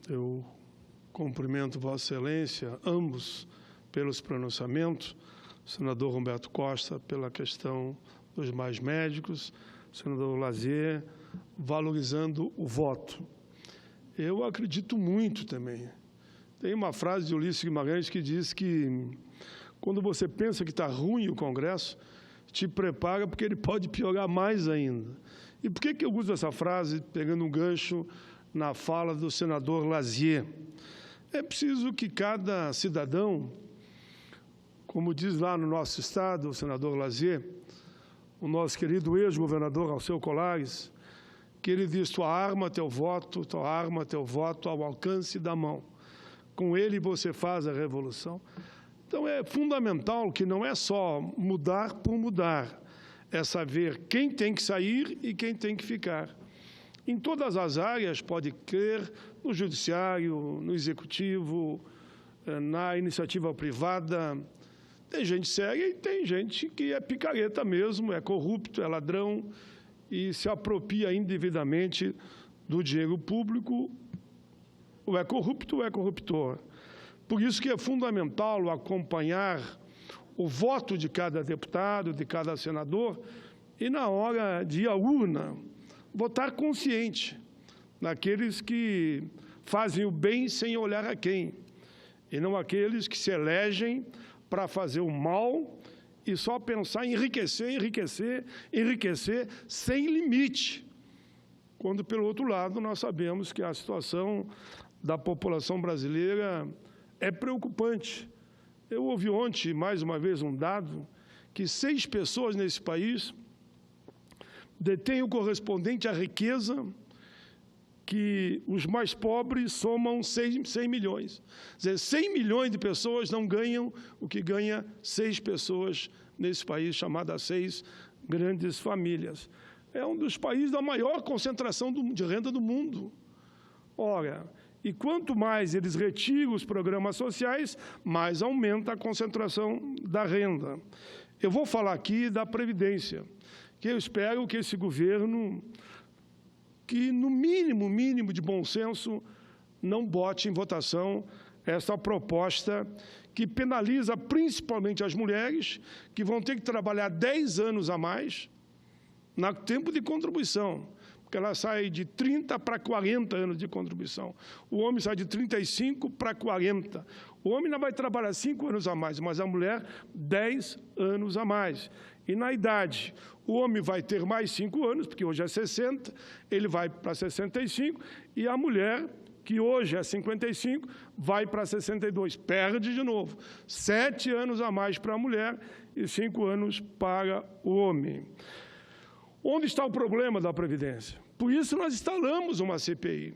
Eu cumprimento Vossa Excelência, ambos, pelos pronunciamentos, o senador Humberto Costa pela questão dos mais médicos, o senador Lazier valorizando o voto. Eu acredito muito também. Tem uma frase de Ulisses Guimarães que diz que quando você pensa que está ruim o Congresso, te prepara porque ele pode piorar mais ainda. E por que eu uso essa frase, pegando um gancho na fala do senador Lazier? É preciso que cada cidadão, como diz lá no nosso estado o senador Lazier, o nosso querido ex-governador Alceu Colares, que ele diz: tua arma, teu voto ao alcance da mão. Com ele você faz a revolução. Então é fundamental que não é só mudar por mudar, é saber quem tem que sair e quem tem que ficar. Em todas as áreas, pode crer, no judiciário, no executivo, na iniciativa privada. Tem gente séria e tem gente que é picareta mesmo, é corrupto, é ladrão e se apropria indevidamente do dinheiro público, ou é corrupto ou é corruptor. Por isso que é fundamental acompanhar o voto de cada deputado, de cada senador, e na hora de ir à urna, votar consciente naqueles que fazem o bem sem olhar a quem, e não aqueles que se elegem para fazer o mal e só pensar em enriquecer, enriquecer, enriquecer sem limite. Quando, pelo outro lado, nós sabemos que a situação da população brasileira é preocupante. Eu ouvi ontem, mais uma vez, um dado, que 6 pessoas nesse país detêm o correspondente à riqueza que os mais pobres somam 100 milhões. Quer dizer, 100 milhões de pessoas não ganham o que ganha 6 pessoas nesse país, chamadas 6 grandes famílias. É um dos países da maior concentração de renda do mundo. Ora, e quanto mais eles retiram os programas sociais, mais aumenta a concentração da renda. Eu vou falar aqui da Previdência, que eu espero que esse governo, que no mínimo de bom senso, não bote em votação essa proposta que penaliza principalmente as mulheres, que vão ter que trabalhar 10 anos a mais no tempo de contribuição, porque ela sai de 30 para 40 anos de contribuição. O homem sai de 35 para 40. O homem não vai trabalhar 5 anos a mais, mas a mulher 10 anos a mais. E na idade, o homem vai ter mais 5 anos, porque hoje é 60, ele vai para 65, e a mulher, que hoje é 55, vai para 62, perde de novo. 7 anos a mais para a mulher e 5 anos para o homem. Onde está o problema da Previdência? Por isso nós instalamos uma CPI.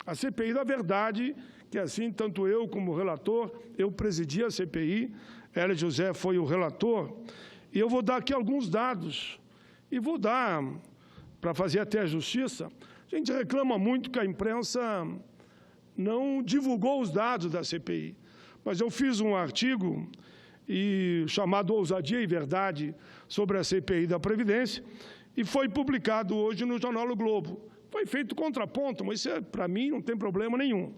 A CPI da verdade, que assim, tanto eu como o relator, eu presidi a CPI, Hélio José foi o relator, e eu vou dar aqui alguns dados, e vou dar, para fazer até a justiça. A gente reclama muito que a imprensa não divulgou os dados da CPI, mas eu fiz um artigo chamado Ousadia e Verdade sobre a CPI da Previdência, e foi publicado hoje no jornal O Globo. Foi feito contraponto, mas isso, para mim, não tem problema nenhum.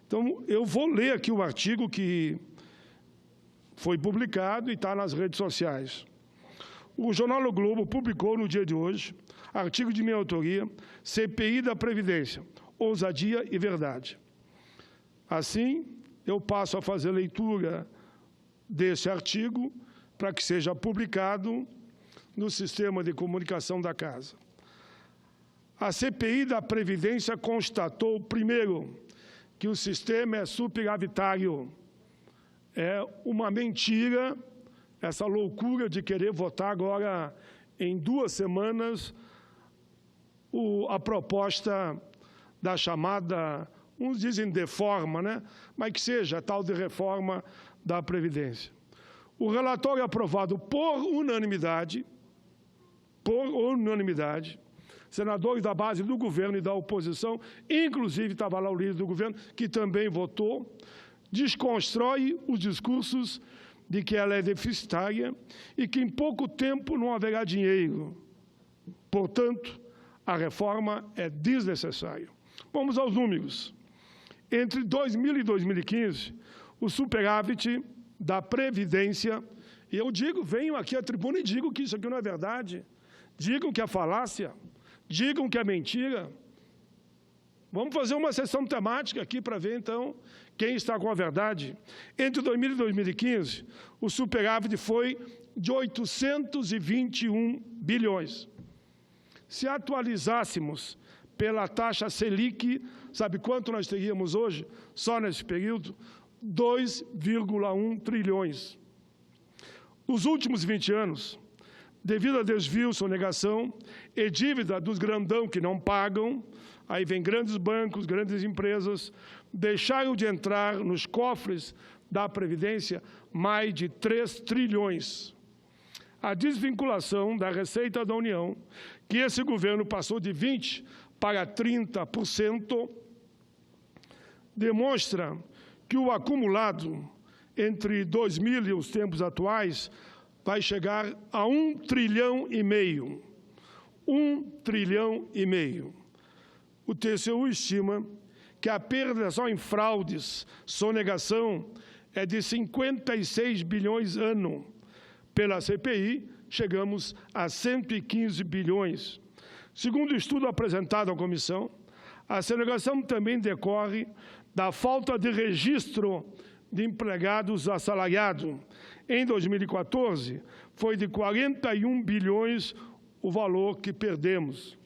Então, eu vou ler aqui o artigo que foi publicado e está nas redes sociais. O jornal O Globo publicou no dia de hoje, artigo de minha autoria, CPI da Previdência, Ousadia e Verdade. Assim, eu passo a fazer leitura desse artigo para que seja publicado no sistema de comunicação da Casa. A CPI da Previdência constatou, primeiro, que o sistema é superavitário. É uma mentira, essa loucura de querer votar agora, em 2 semanas, a proposta da chamada, uns dizem reforma, né? Mas que seja a tal de reforma da Previdência. O relatório aprovado por unanimidade, senadores da base do governo e da oposição, inclusive estava lá o líder do governo, que também votou, desconstrói os discursos de que ela é deficitária e que em pouco tempo não haverá dinheiro. Portanto, a reforma é desnecessária. Vamos aos números. Entre 2000 e 2015, o superávit da Previdência, e eu digo, venho aqui à tribuna e digo que isso aqui não é verdade, digam que é falácia, digam que é mentira. Vamos fazer uma sessão temática aqui para ver, então, quem está com a verdade. Entre 2000 e 2015, o superávit foi de 821 bilhões. Se atualizássemos pela taxa Selic, sabe quanto nós teríamos hoje, só nesse período? 2,1 trilhões. Nos últimos 20 anos, devido a desvio, sonegação e dívida dos grandão que não pagam, aí vem grandes bancos, grandes empresas, deixaram de entrar nos cofres da Previdência mais de 3 trilhões. A desvinculação da Receita da União, que esse governo passou de 20% para 30%, demonstra que o acumulado entre 2000 e os tempos atuais vai chegar a 1,5 trilhão. 1,5 trilhão. O TCU estima que a perda só em fraudes, sonegação, é de 56 bilhões ano. Pela CPI, chegamos a 115 bilhões. Segundo o estudo apresentado à comissão, a sonegação também decorre da falta de registro de empregados assalariados. Em 2014, foi de 41 bilhões o valor que perdemos.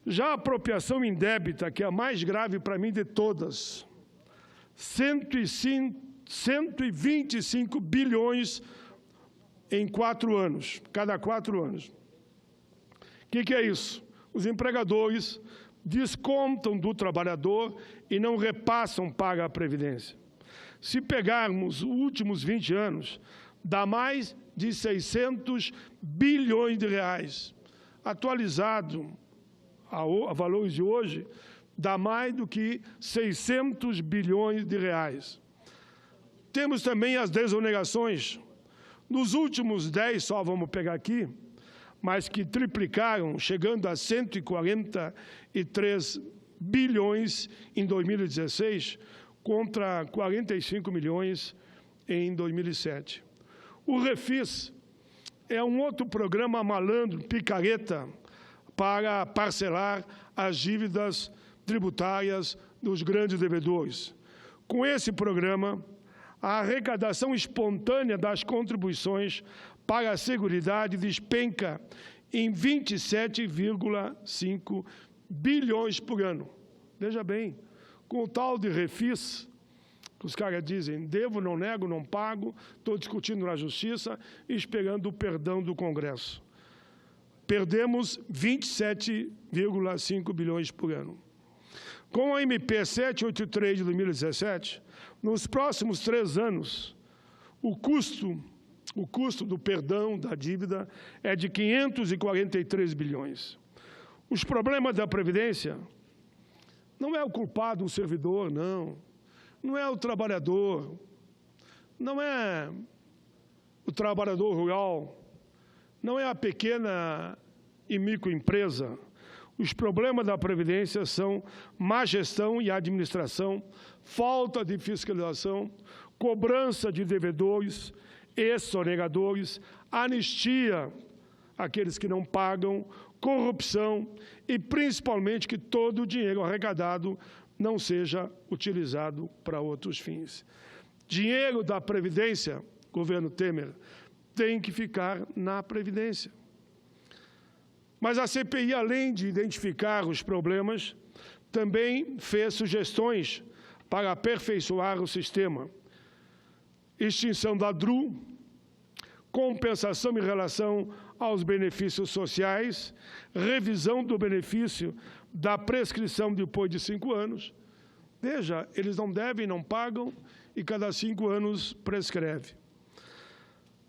Já a apropriação indébita, que é a mais grave para mim de todas, 125 bilhões em 4 anos, cada 4 anos. O que é isso? Os empregadores descontam do trabalhador e não repassam para a Previdência. Se pegarmos os últimos 20 anos, dá mais de 600 bilhões de reais. Atualizado a valores de hoje, dá mais do que 600 bilhões de reais. Temos também as desonerações. Nos últimos 10, só vamos pegar aqui, mas que triplicaram, chegando a 143 bilhões em 2016, contra 45 milhões em 2007. O Refis é um outro programa malandro, picareta, para parcelar as dívidas tributárias dos grandes devedores. Com esse programa, a arrecadação espontânea das contribuições para a Seguridade despenca em 27,5 bilhões por ano. Veja bem, com o tal de Refis, que os caras dizem, devo, não nego, não pago, estou discutindo na Justiça e esperando o perdão do Congresso. Perdemos 27,5 bilhões por ano. Com a MP 783 de 2017, nos próximos 3 anos, o custo do perdão da dívida é de 543 bilhões. Os problemas da Previdência não é o culpado o servidor, não. Não é o trabalhador. Não é o trabalhador rural. Não é a pequena e microempresa. Os problemas da Previdência são má gestão e administração, falta de fiscalização, cobrança de devedores e sonegadores, anistia àqueles que não pagam, corrupção e, principalmente, que todo o dinheiro arrecadado não seja utilizado para outros fins. Dinheiro da Previdência, governo Temer, tem que ficar na Previdência. Mas a CPI, além de identificar os problemas, também fez sugestões para aperfeiçoar o sistema. Extinção da DRU, compensação em relação aos benefícios sociais, revisão do benefício da prescrição depois de 5 anos. Veja, eles não devem, não pagam, e cada 5 anos prescreve.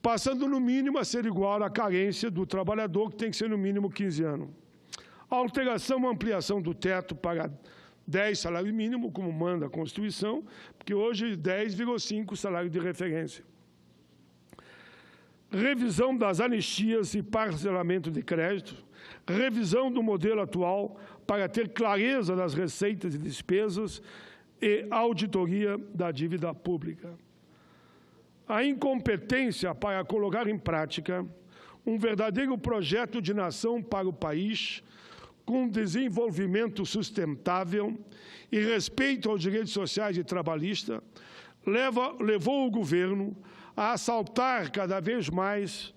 Passando no mínimo a ser igual à carência do trabalhador, que tem que ser no mínimo 15 anos. A alteração, ampliação do teto para 10 salário mínimo, como manda a Constituição, porque hoje 10 virou 5 salário de referência. Revisão das anistias e parcelamento de crédito, revisão do modelo atual para ter clareza das receitas e despesas, e auditoria da dívida pública. A incompetência para colocar em prática um verdadeiro projeto de nação para o país, com desenvolvimento sustentável e respeito aos direitos sociais e trabalhistas, levou o governo a assaltar cada vez mais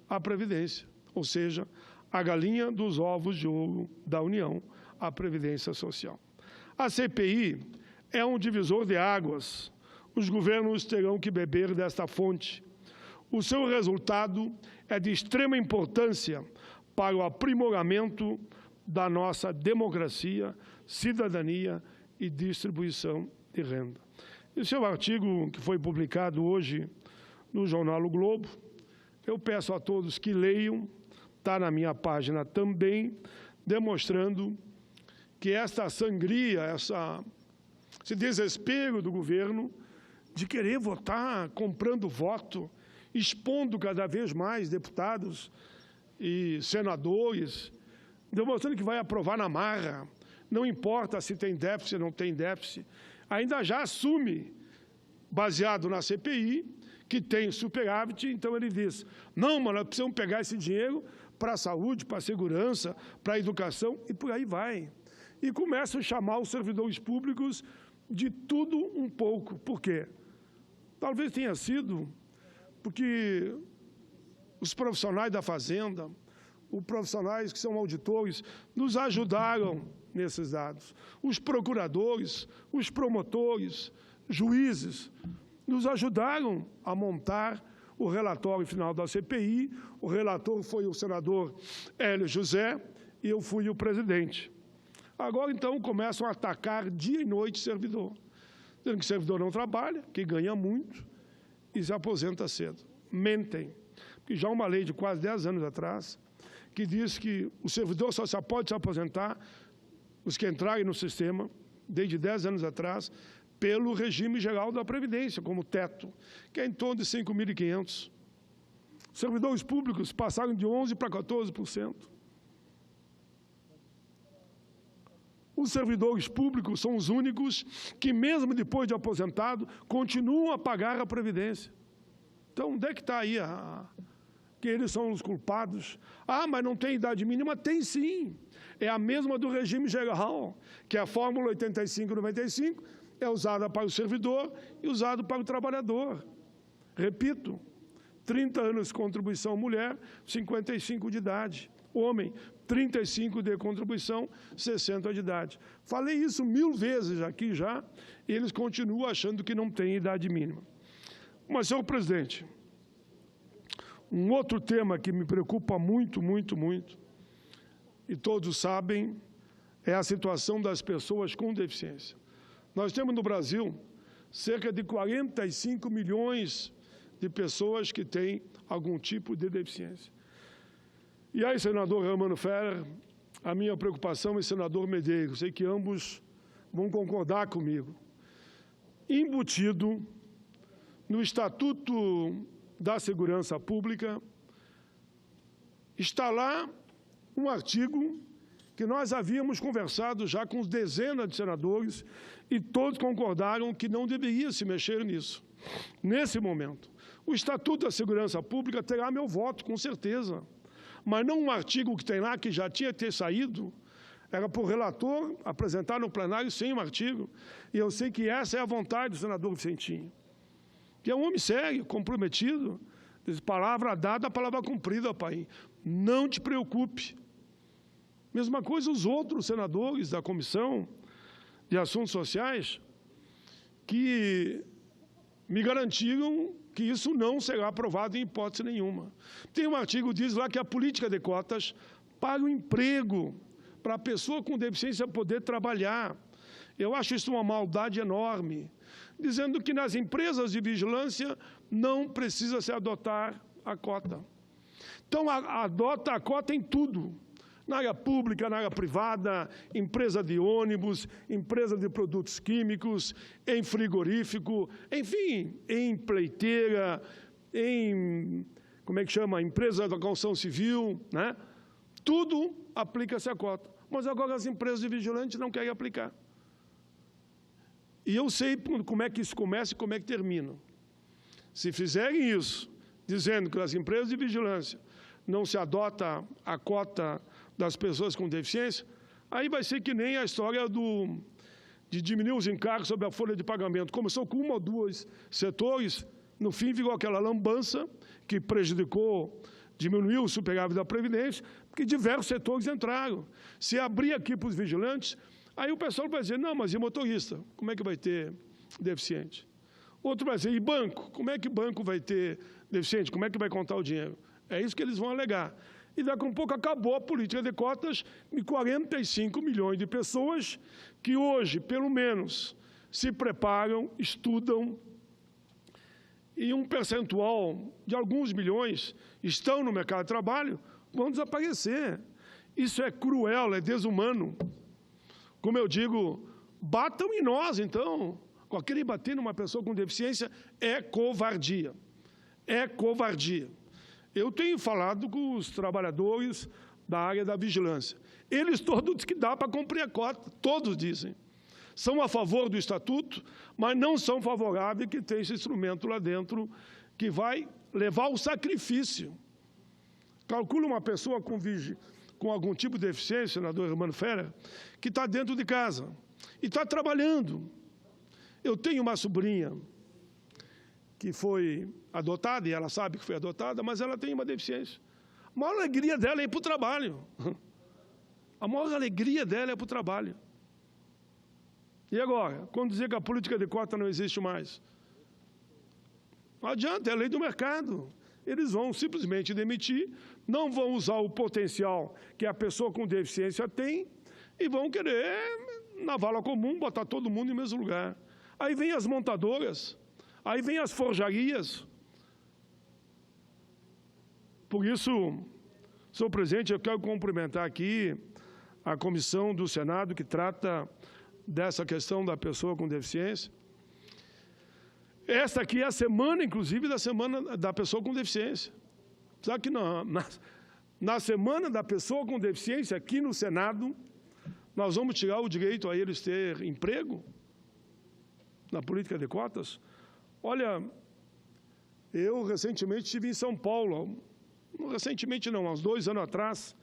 a Previdência, ou seja, a galinha dos ovos de ouro da União, a Previdência Social. A CPI é um divisor de águas. Os governos terão que beber desta fonte. O seu resultado é de extrema importância para o aprimoramento da nossa democracia, cidadania e distribuição de renda. Esse é o artigo que foi publicado hoje no jornal O Globo. Eu peço a todos que leiam, está na minha página também, demonstrando que esta sangria, esse desespero do governo de querer votar comprando voto, expondo cada vez mais deputados e senadores, demonstrando que vai aprovar na marra, não importa se tem déficit ou não tem déficit, ainda já assume, baseado na CPI, que tem superávit, então ele diz, não, mas nós precisamos pegar esse dinheiro para a saúde, para a segurança, para a educação, e por aí vai. E começa a chamar os servidores públicos de tudo um pouco. Por quê? Talvez tenha sido porque os profissionais da Fazenda, os profissionais que são auditores, nos ajudaram nesses dados. Os procuradores, os promotores, juízes, nos ajudaram a montar o relatório final da CPI. O relator foi o senador Hélio José e eu fui o presidente. Agora, então, começam a atacar dia e noite servidor, dizendo que o servidor não trabalha, que ganha muito e se aposenta cedo. Mentem. Porque já há uma lei de quase 10 anos atrás que diz que o servidor só pode se aposentar, os que entrarem no sistema, desde 10 anos atrás, pelo regime geral da Previdência, como teto, que é em torno de 5.500. Servidores públicos passaram de 11% para 14%. Os servidores públicos são os únicos que, mesmo depois de aposentado, continuam a pagar a Previdência. Então, onde é que está aí que eles são os culpados? Ah, mas não tem idade mínima? Tem sim. É a mesma do regime geral, que é a fórmula 85-95, é usada para o servidor e usada para o trabalhador. Repito, 30 anos de contribuição mulher, 55 de idade. Homem, 35 de contribuição, 60 de idade. Falei isso 1000 vezes aqui já, e eles continuam achando que não tem idade mínima. Mas, senhor presidente, um outro tema que me preocupa muito, muito, muito, e todos sabem, é a situação das pessoas com deficiência. Nós temos no Brasil cerca de 45 milhões de pessoas que têm algum tipo de deficiência. E aí, senador Romano Ferrer, a minha preocupação é senador Medeiros, sei que ambos vão concordar comigo. Embutido no Estatuto da Segurança Pública, está lá um artigo que nós havíamos conversado já com dezenas de senadores e todos concordaram que não deveria se mexer nisso, nesse momento. O Estatuto da Segurança Pública terá meu voto, com certeza, mas não um artigo que tem lá, que já tinha ter saído, era para o relator apresentar no plenário sem um artigo, e eu sei que essa é a vontade do senador Vicentinho, que é um homem sério, comprometido, diz, palavra dada, palavra cumprida, pai. Não te preocupe. Mesma coisa os outros senadores da Comissão de Assuntos Sociais, que me garantiram que isso não será aprovado em hipótese nenhuma. Tem um artigo que diz lá que a política de cotas para o emprego, para a pessoa com deficiência poder trabalhar. Eu acho isso uma maldade enorme, dizendo que nas empresas de vigilância não precisa se adotar a cota. Então, adota a cota em tudo. Na área pública, na área privada, empresa de ônibus, empresa de produtos químicos, em frigorífico, enfim, em pleiteira, em, empresa da construção civil, né? Tudo aplica-se a cota. Mas agora as empresas de vigilante não querem aplicar. E eu sei como é que isso começa e como é que termina. Se fizerem isso, dizendo que nas empresas de vigilância não se adota a cota das pessoas com deficiência, aí vai ser que nem a história de diminuir os encargos sobre a folha de pagamento. Começou com 1 ou 2 setores, no fim virou aquela lambança que prejudicou, diminuiu o superávit da Previdência, porque diversos setores entraram. Se abrir aqui para os vigilantes, aí o pessoal vai dizer, não, mas e motorista? Como é que vai ter deficiente? Outro vai dizer, e banco? Como é que banco vai ter deficiente? Como é que vai contar o dinheiro? É isso que eles vão alegar. E daqui a um pouco acabou a política de cotas e 45 milhões de pessoas que hoje, pelo menos, se preparam, estudam, e um percentual de alguns milhões estão no mercado de trabalho, vão desaparecer. Isso é cruel, é desumano. Como eu digo, batam em nós, então. Qualquer bater numa pessoa com deficiência é covardia. É covardia. Eu tenho falado com os trabalhadores da área da vigilância. Eles todos dizem que dá para cumprir a cota, todos dizem. São a favor do Estatuto, mas não são favoráveis que tenha esse instrumento lá dentro que vai levar ao sacrifício. Calcula uma pessoa com algum tipo de deficiência, senador Hermano Ferrer, que está dentro de casa e está trabalhando. Eu tenho uma sobrinha que foi adotada, e ela sabe que foi adotada, mas ela tem uma deficiência. A maior alegria dela é ir para o trabalho. A maior alegria dela é para o trabalho. E agora, quando dizer que a política de cota não existe mais? Não adianta, é a lei do mercado. Eles vão simplesmente demitir, não vão usar o potencial que a pessoa com deficiência tem e vão querer, na vala comum, botar todo mundo no mesmo lugar. Aí vem as montadoras, aí vem as forjarias. Por isso, senhor presidente, eu quero cumprimentar aqui a comissão do Senado que trata dessa questão da pessoa com deficiência. Esta aqui é a semana, inclusive, da semana da pessoa com deficiência. Sabe que na semana da pessoa com deficiência, aqui no Senado, nós vamos tirar o direito a eles ter emprego na política de cotas? Olha, eu recentemente estive em São Paulo, recentemente não, há uns 2 anos atrás,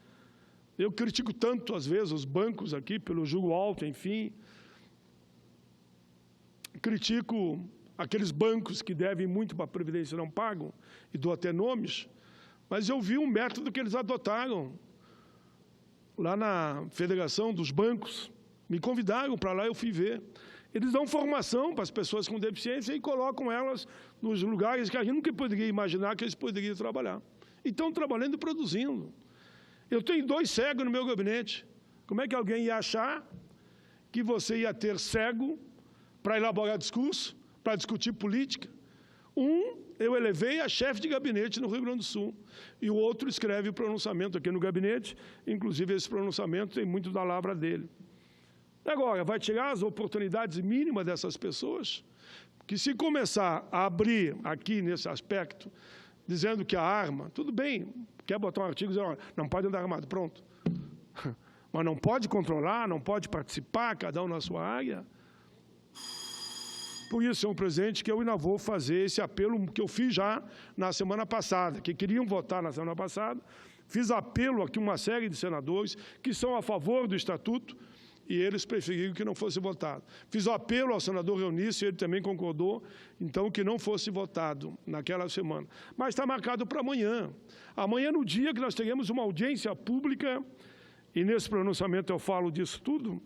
eu critico tanto, às vezes, os bancos aqui, pelo juro alto, enfim, critico aqueles bancos que devem muito para a Previdência e não pagam, e dou até nomes, mas eu vi um método que eles adotaram lá na Federação dos Bancos, me convidaram para lá, eu fui ver. Eles dão formação para as pessoas com deficiência e colocam elas nos lugares que a gente nunca poderia imaginar que eles poderiam trabalhar. E estão trabalhando e produzindo. Eu tenho 2 cegos no meu gabinete. Como é que alguém ia achar que você ia ter cego para elaborar discurso, para discutir política? Eu elevei a chefe de gabinete no Rio Grande do Sul, e o outro escreve o pronunciamento aqui no gabinete, inclusive esse pronunciamento tem muito da lavra dele. Agora, vai tirar as oportunidades mínimas dessas pessoas? Que se começar a abrir aqui nesse aspecto, dizendo que a arma, tudo bem, quer botar um artigo dizendo, não pode andar armado, pronto. Mas não pode controlar, não pode participar, cada um na sua área. Por isso, senhor presidente, que eu ainda vou fazer esse apelo que eu fiz já na semana passada, que queriam votar na semana passada. Fiz apelo aqui a uma série de senadores que são a favor do Estatuto e eles preferiram que não fosse votado. Fiz o apelo ao senador Eunício, ele também concordou, então, que não fosse votado naquela semana. Mas está marcado para amanhã. Amanhã, no dia que nós teremos uma audiência pública, e nesse pronunciamento eu falo disso tudo,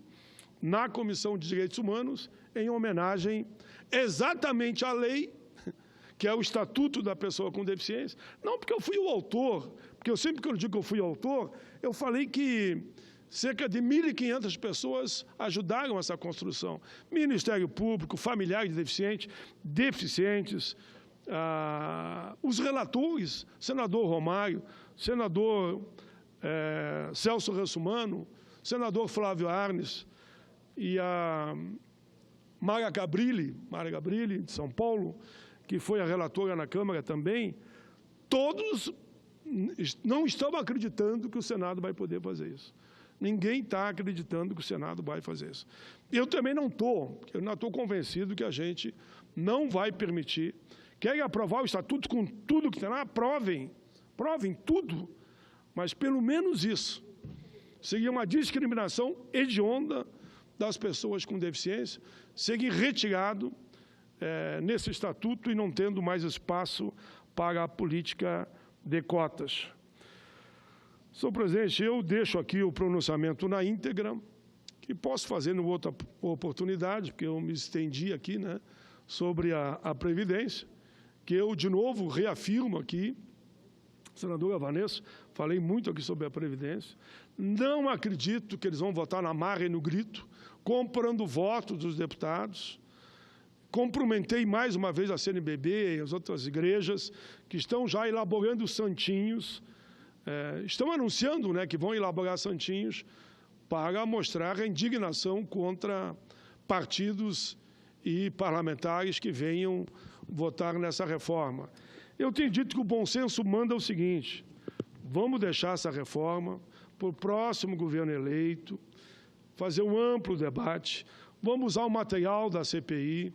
na Comissão de Direitos Humanos, em homenagem exatamente à lei, que é o Estatuto da Pessoa com Deficiência. Não porque eu fui o autor, porque eu sempre que eu digo que eu fui autor, eu falei que cerca de 1.500 pessoas ajudaram essa construção. Ministério Público, familiares de deficientes, os relatores, senador Romário, senador Celso Russomano, senador Flávio Arnes e a Mara Gabrilli, de São Paulo, que foi a relatora na Câmara também, todos não estão acreditando que o Senado vai poder fazer isso. Ninguém está acreditando que o Senado vai fazer isso. Eu também não estou convencido que a gente não vai permitir. Querem aprovar o Estatuto com tudo que tem lá? Provem tudo, mas pelo menos isso. Seria uma discriminação hedionda das pessoas com deficiência, seria retirado nesse Estatuto e não tendo mais espaço para a política de cotas. Senhor presidente, eu deixo aqui o pronunciamento na íntegra, que posso fazer em outra oportunidade, porque eu me estendi aqui, né, sobre a Previdência, que eu, de novo, reafirmo aqui, senadora Vanessa, falei muito aqui sobre a Previdência, não acredito que eles vão votar na marra e no grito, comprando votos dos deputados. Cumprimentei mais uma vez a CNBB e as outras igrejas que estão já elaborando santinhos, estão anunciando, né, que vão elaborar santinhos para mostrar a indignação contra partidos e parlamentares que venham votar nessa reforma. Eu tenho dito que o bom senso manda o seguinte: vamos deixar essa reforma para o próximo governo eleito, fazer um amplo debate, vamos usar o material da CPI,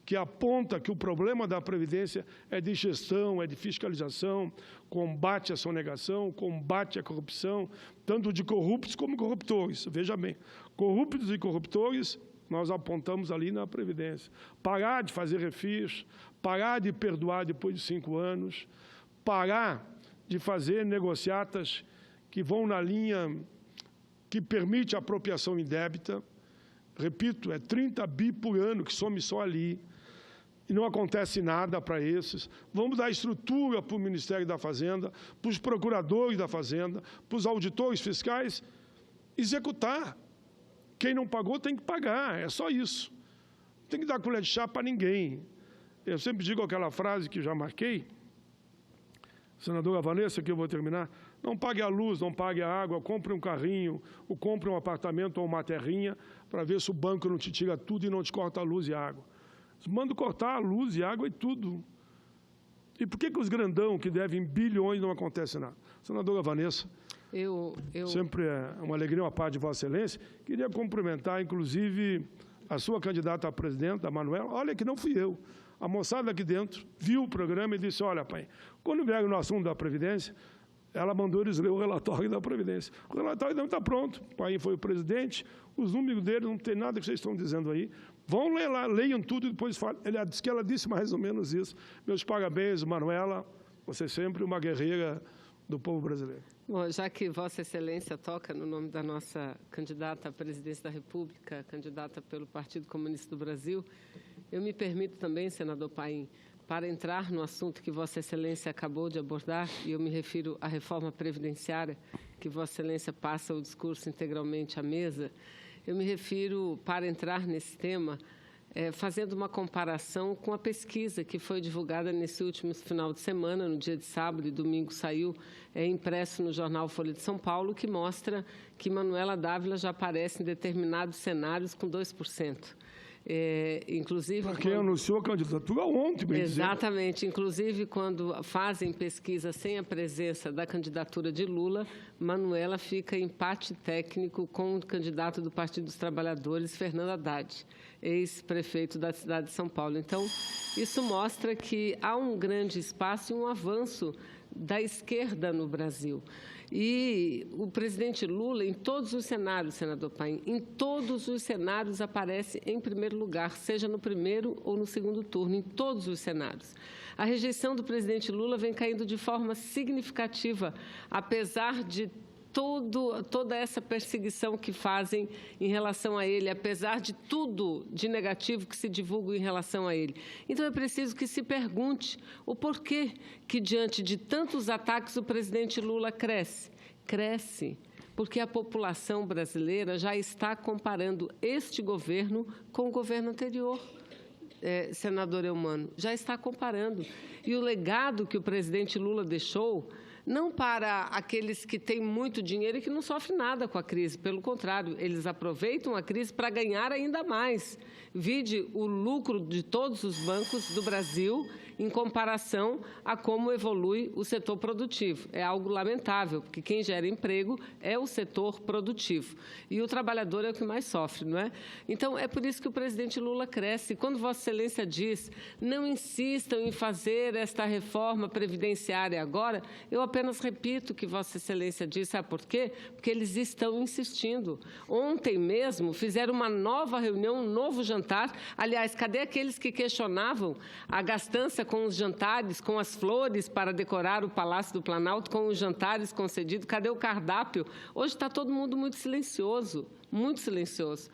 que aponta que o problema da Previdência é de gestão, é de fiscalização, combate à sonegação, combate à corrupção, tanto de corruptos como corruptores. Veja bem, corruptos e corruptores nós apontamos ali na Previdência. Parar de fazer refis, parar de perdoar depois de 5 anos, parar de fazer negociatas que vão na linha que permite a apropriação indébita. Repito, é 30 bi por ano que some só ali. E não acontece nada para esses. Vamos dar estrutura para o Ministério da Fazenda, para os procuradores da Fazenda, para os auditores fiscais executar. Quem não pagou tem que pagar, é só isso. Não tem que dar colher de chá para ninguém. Eu sempre digo aquela frase que já marquei, senadora Vanessa, que eu vou terminar: não pague a luz, não pague a água, compre um carrinho, ou compre um apartamento ou uma terrinha, para ver se o banco não te tira tudo e não te corta a luz e a água. Manda cortar a luz e a água e tudo. E por que os grandão, que devem bilhões, não acontece nada? Senadora Vanessa, sempre é uma alegria, uma parte de Vossa Excelência. Queria cumprimentar, inclusive, a sua candidata a presidente, a Manuela. Olha que não fui eu. A moçada aqui dentro viu o programa e disse: olha, pai, quando vier no assunto da Previdência, ela mandou eles ler o relatório da Previdência. O relatório não está pronto. O pai foi o presidente, os números dele não tem nada que vocês estão dizendo aí. Vão ler lá, leiam tudo e depois falam. Ela disse mais ou menos isso. Meus parabéns, Manuela. Você é sempre uma guerreira do povo brasileiro. Bom, já que Vossa Excelência toca no nome da nossa candidata à presidência da República, candidata pelo Partido Comunista do Brasil, eu me permito também, senador Paim, para entrar no assunto que Vossa Excelência acabou de abordar, e eu me refiro à reforma previdenciária, que Vossa Excelência passa o discurso integralmente à mesa, eu me refiro, para entrar nesse tema, fazendo uma comparação com a pesquisa que foi divulgada nesse último final de semana, no dia de sábado e domingo saiu impresso no jornal Folha de São Paulo, que mostra que Manuela Dávila já aparece em determinados cenários com 2%. Inclusive, para quem anunciou a candidatura ontem, bem dizer. Exatamente. Inclusive, quando fazem pesquisa sem a presença da candidatura de Lula, Manuela fica em empate técnico com o candidato do Partido dos Trabalhadores, Fernando Haddad, ex-prefeito da cidade de São Paulo. Então, isso mostra que há um grande espaço e um avanço da esquerda no Brasil. E o presidente Lula, em todos os cenários, senador Paim, em todos os cenários aparece em primeiro lugar, seja no primeiro ou no segundo turno, em todos os cenários. A rejeição do presidente Lula vem caindo de forma significativa, apesar de toda essa perseguição que fazem em relação a ele, apesar de tudo de negativo que se divulga em relação a ele. Então, é preciso que se pergunte o porquê que, diante de tantos ataques, o presidente Lula cresce. Cresce porque a população brasileira já está comparando este governo com o governo anterior. Senador Eumano, já está comparando. E o legado que o presidente Lula deixou, não para aqueles que têm muito dinheiro e que não sofrem nada com a crise. Pelo contrário, eles aproveitam a crise para ganhar ainda mais. Vide o lucro de todos os bancos do Brasil em comparação a como evolui o setor produtivo. É algo lamentável, porque quem gera emprego é o setor produtivo. E o trabalhador é o que mais sofre, não é? Então, é por isso que o presidente Lula cresce. Quando Vossa Excelência diz, não insistam em fazer esta reforma previdenciária agora, eu apenas repito o que Vossa Excelência disse. Sabe por quê? Porque eles estão insistindo. Ontem mesmo fizeram uma nova reunião, um novo jantar. Aliás, cadê aqueles que questionavam a gastança com os jantares, com as flores para decorar o Palácio do Planalto, com os jantares concedidos? Cadê o cardápio? Hoje está todo mundo muito silencioso, muito silencioso.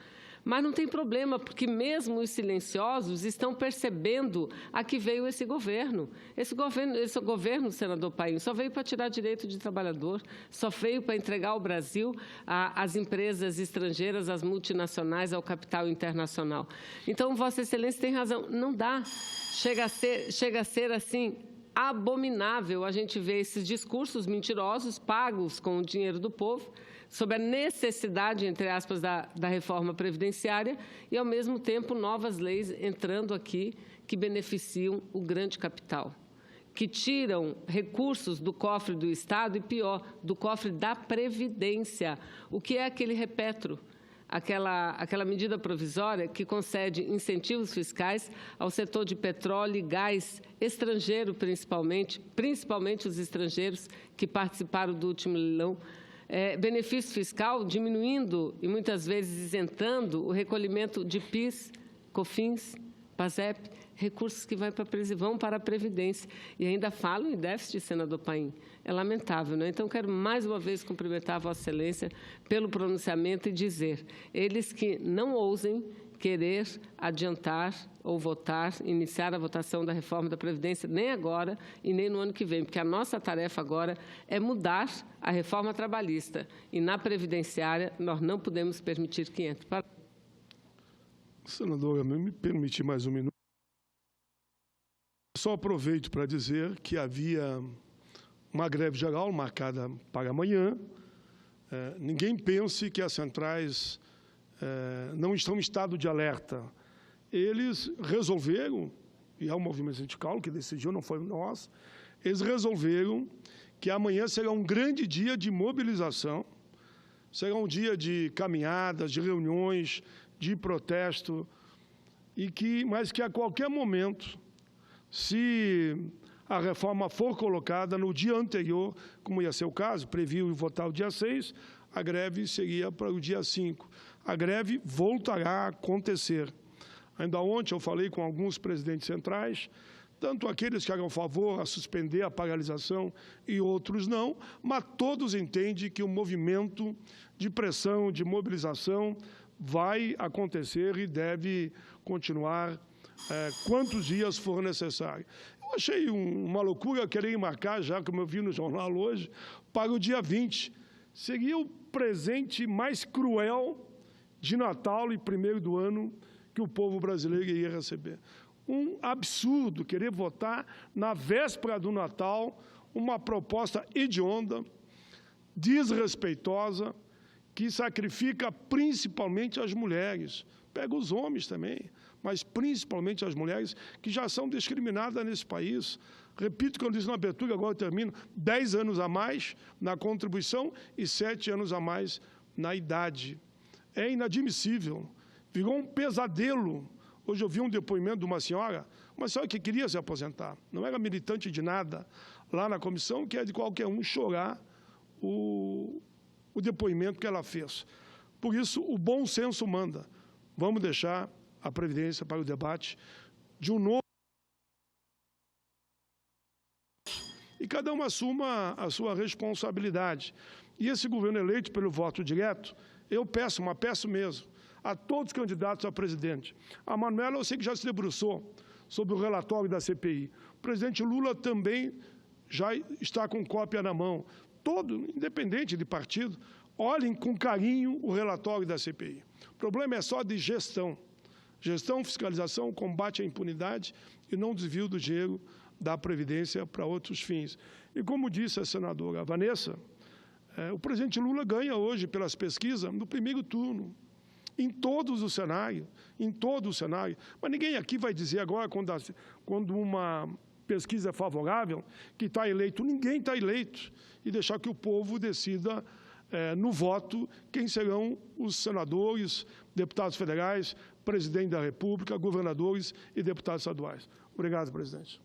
Mas não tem problema, porque mesmo os silenciosos estão percebendo a que veio esse governo. Esse governo, senador Paim, só veio para tirar direito de trabalhador, só veio para entregar o Brasil às empresas estrangeiras, às multinacionais, ao capital internacional. Então, Vossa Excelência tem razão, não dá. Chega a ser assim, abominável a gente ver esses discursos mentirosos, pagos com o dinheiro do povo, sobre a necessidade, entre aspas, da reforma previdenciária e, ao mesmo tempo, novas leis entrando aqui que beneficiam o grande capital, que tiram recursos do cofre do Estado e, pior, do cofre da Previdência. O que é aquele repetro? Aquela medida provisória que concede incentivos fiscais ao setor de petróleo e gás estrangeiro, principalmente os estrangeiros que participaram do último leilão. Benefício fiscal diminuindo e muitas vezes isentando o recolhimento de PIS, COFINS, PASEP, recursos que vão para a Previdência. E ainda falam em déficit, senador Paim. É lamentável, não é? Então, quero mais uma vez cumprimentar a Vossa Excelência pelo pronunciamento e dizer, eles que não ousem querer adiantar ou votar, iniciar a votação da reforma da Previdência, nem agora e nem no ano que vem, porque a nossa tarefa agora é mudar a reforma trabalhista e na previdenciária nós não podemos permitir que entre. Senadora, me permitir mais um minuto. Só aproveito para dizer que havia uma greve geral marcada para amanhã. Ninguém pense que as centrais não estão em estado de alerta. Eles resolveram, e é o movimento sindical que decidiu, não foi nós, eles resolveram que amanhã será um grande dia de mobilização, será um dia de caminhadas, de reuniões, de protesto, mas que a qualquer momento, se a reforma for colocada no dia anterior, como ia ser o caso, previu votar o dia 6, a greve seria para o dia 5. A greve voltará a acontecer. Ainda ontem eu falei com alguns presidentes centrais, tanto aqueles que eram a favor a suspender a paralisação e outros não, mas todos entendem que o movimento de pressão, de mobilização, vai acontecer e deve continuar quantos dias for necessário. Eu achei uma loucura querer marcar, já como eu vi no jornal hoje, para o dia 20. Seria o presente mais cruel de Natal e primeiro do ano que o povo brasileiro iria receber. Um absurdo querer votar na véspera do Natal uma proposta hedionda, desrespeitosa, que sacrifica principalmente as mulheres. Pega os homens também, mas principalmente as mulheres, que já são discriminadas nesse país. Repito o que eu disse na abertura, agora eu termino, 10 anos a mais na contribuição e 7 anos a mais na idade. É inadmissível, virou um pesadelo. Hoje eu vi um depoimento de uma senhora que queria se aposentar, não era militante de nada, lá na comissão, que é de qualquer um chorar o depoimento que ela fez. Por isso, o bom senso manda. Vamos deixar a Previdência para o debate de um novo... E cada um assuma a sua responsabilidade. E esse governo eleito pelo voto direto, eu peço mesmo, a todos os candidatos a presidente. A Manuela, eu sei que já se debruçou sobre o relatório da CPI. O presidente Lula também já está com cópia na mão. Todo, independente de partido, olhem com carinho o relatório da CPI. O problema é só de gestão. Gestão, fiscalização, combate à impunidade e não desvio do dinheiro da Previdência para outros fins. E como disse a senadora Vanessa, o presidente Lula ganha hoje, pelas pesquisas, no primeiro turno, em todo o cenário. Mas ninguém aqui vai dizer agora, quando pesquisa favorável, que está eleito. Ninguém está eleito. E deixar que o povo decida, no voto, quem serão os senadores, deputados federais, presidente da República, governadores e deputados estaduais. Obrigado, presidente.